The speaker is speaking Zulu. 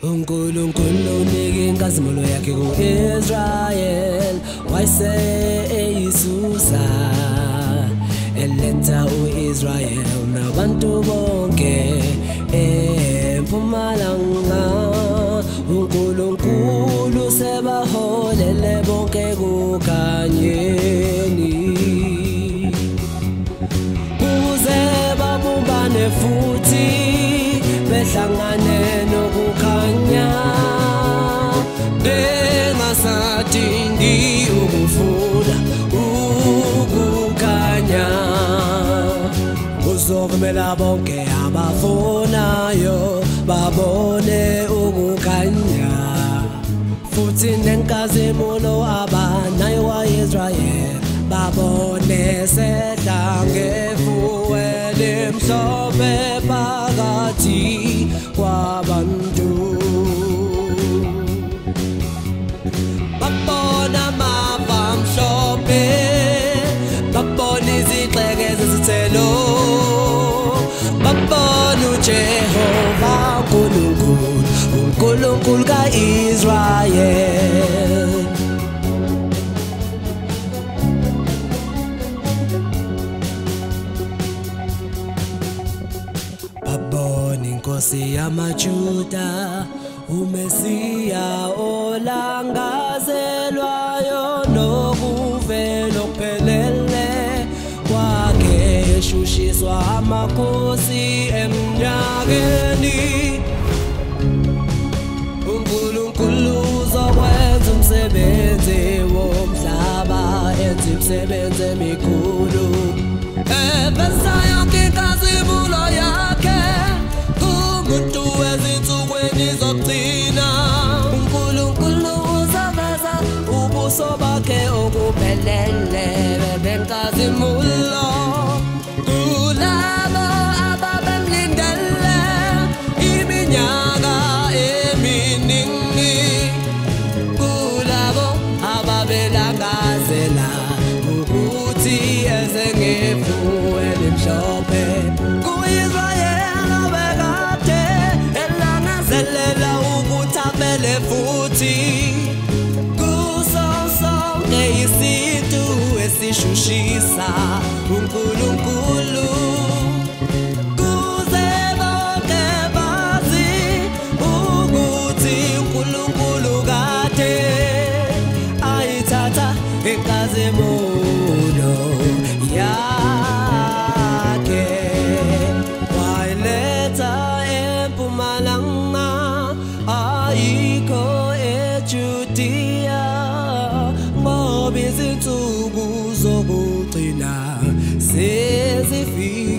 uNkulunkulu unika inkazimulo yakhe ku-Israel wayese eyisusa eletha u-Israel nabantu bonke eMpumalanga. uNkulunkulu sebaholele bonke kuKhanyeni ukuze babumbane futhi behlangane nokukhanya, bengasadingi ukufuna ukukhanya. Kuzovumela bonke abafunayo babone ukukhanya, futhi nenkazimulo abanayo wa-Israel babone sedlange fuwele mhlophe phakathi kwabantu. Babona amava amhlophe, babona izigxeke zezithelo, babona uJehova uNkulunkulu, uNkulunkulu ka-Israel. Babona inkosi yamaJuda, uMesiya olangazelwayo, nokuvela okuphelele kwakhe eshushiswa amakhosi eminyakeni. uNkulunkulu uzokwenza umsebenzi womhlaba, enze imisebenzi emikhulu, eveza yonke inkazimulo yakhe kumuntu ezinsukwini zokugcina. uNkulunkulu uzaveza ubuso bakhe okuphelele benkazimulo kulabo ababemlindele iminyaka eminingi, kulabo ababelangazela ukuthi eze ngefuwele mhlophe. Ku-Israyeli obekade elangazelela ukuthi avele futhi kuso sonke isintu esishushisa uNkulunkulu, kuze bonke bazi ukuthi uNkulunkulu kade ayithatha inkazimulo yakhe wayiletha eMpumalanga, ayikho eJudiya, ngoba izinsuku zokugcina sezifikile.